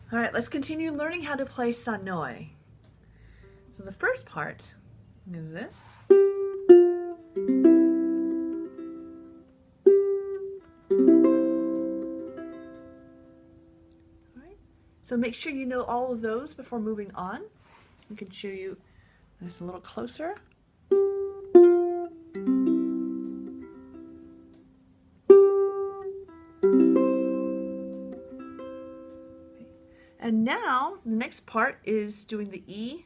All right, let's continue learning how to play Sanoe. So the first part is this. All right, so make sure you know all of those before moving on. I can show you this a little closer. And now the next part is doing the E.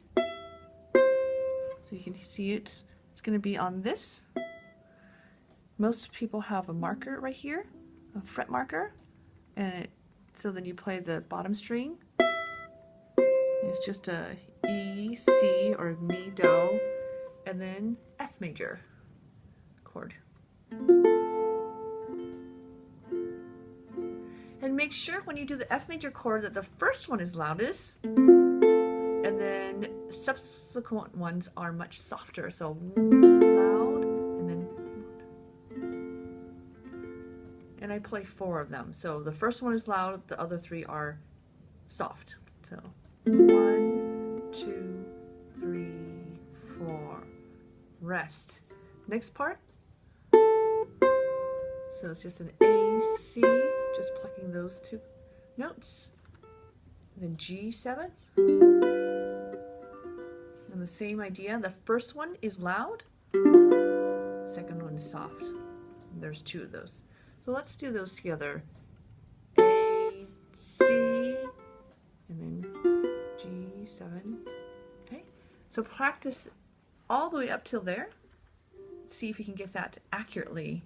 So you can see it's going to be on this. Most people have a marker right here, a fret marker, and so then you play the bottom string. It's just a E, C, or Mi, Do, and then F major chord. And make sure when you do the F major chord that the first one is loudest, and then subsequent ones are much softer. So loud, and I play 4 of them. So the first one is loud, the other 3 are soft. So 1, 2, 3, 4. Rest. Next part. So it's just an A, C, just plucking those 2 notes. And then G7. And the same idea. The first one is loud. Second one is soft. And there's 2 of those. So let's do those together. A, C, and then G7. Okay. So practice all the way up till there. See if you can get that accurately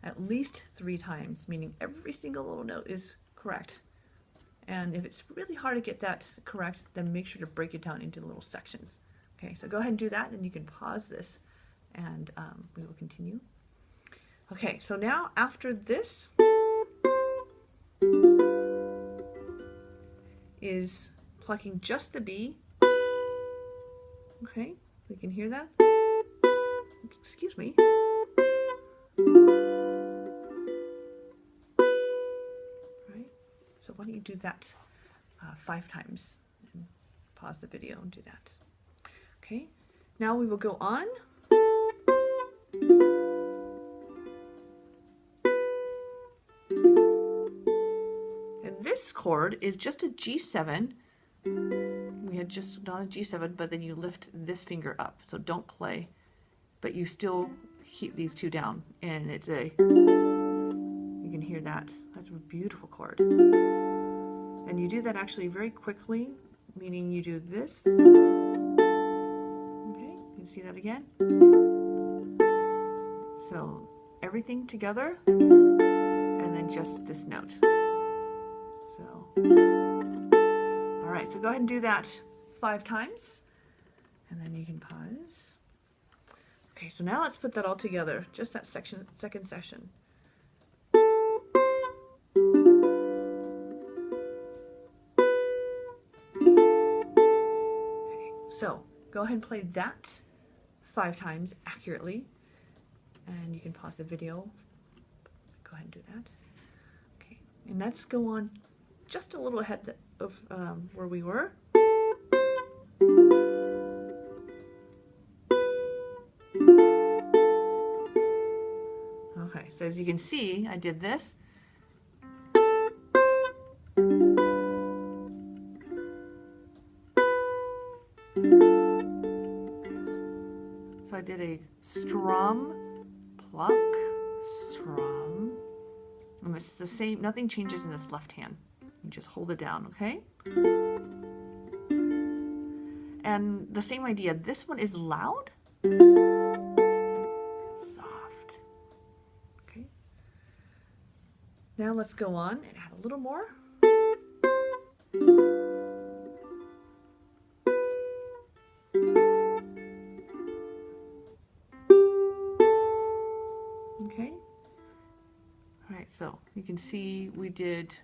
at least 3 times, meaning every single little note is correct. And if it's really hard to get that correct, then make sure to break it down into little sections. Okay, so go ahead and do that, and you can pause this, and we will continue. Okay, so now after this is plucking just the B. Okay, so you can hear that. Excuse me. So why don't you do that 5 times and pause the video and do that. Okay, now we will go on. And this chord is just a G7. We had just done a G7, but then you lift this finger up. So don't play, but you still keep these 2 down. And it's a, you can hear that. That's a beautiful chord. And you do that actually very quickly, meaning you do this. Okay, you see that again? So everything together, and then just this note. So, all right, so go ahead and do that 5 times, and then you can pause. Okay, so now let's put that all together, just that section, second section. So go ahead and play that 5 times accurately, and you can pause the video. Go ahead and do that. Okay, and let's go on just a little ahead of where we were. Okay, so as you can see, I did this. So I did a strum, pluck, strum, and it's the same, nothing changes in this left hand. You just hold it down, okay? And the same idea, this one is loud, soft, okay? Now let's go on and add a little more. Okay, all right, so you can see we did,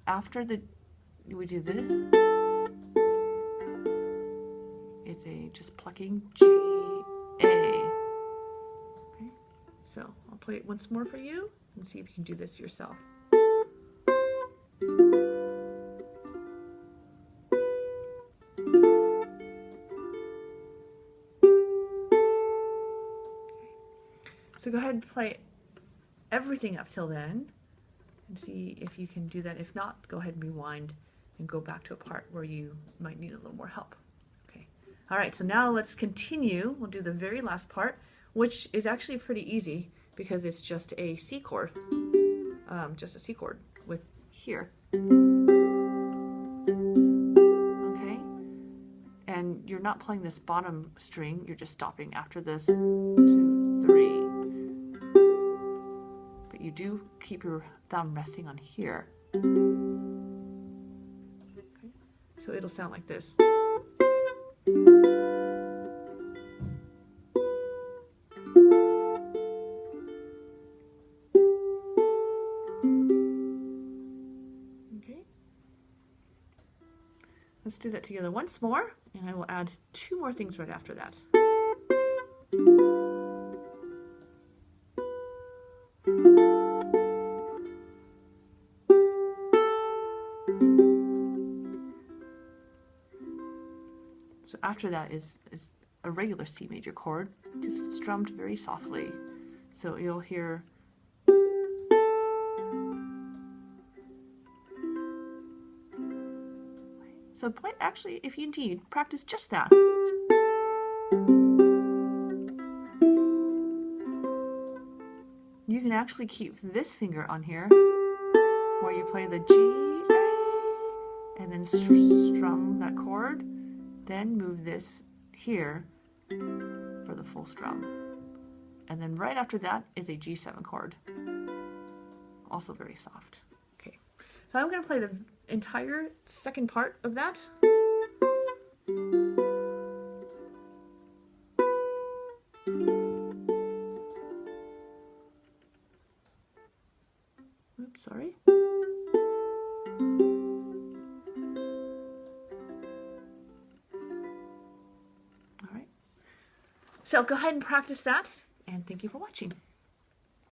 after we do this, it's a just plucking G, A. Okay, so I'll play it once more for you and see if you can do this yourself. So go ahead and play everything up till then and see if you can do that. If not, go ahead and rewind and go back to a part where you might need a little more help. Okay. All right, so now let's continue. We'll do the very last part, which is actually pretty easy because it's just a C chord. Just a C chord with here. Okay. And you're not playing this bottom string, you're just stopping after this 2, 3. But you do keep your thumb resting on here. Okay. So it'll sound like this. Okay. Let's do that together once more, and I will add 2 more things right after that. So after that is a regular C major chord, just strummed very softly. So you'll hear so play, actually, if you need, practice just that. You can actually keep this finger on here where you play the G, A, and then strum that chord. Then move this here for the full strum. And then right after that is a G7 chord. Also very soft. Okay, so I'm going to play the entire second part of that. Oops, sorry. So go ahead and practice that, and thank you for watching.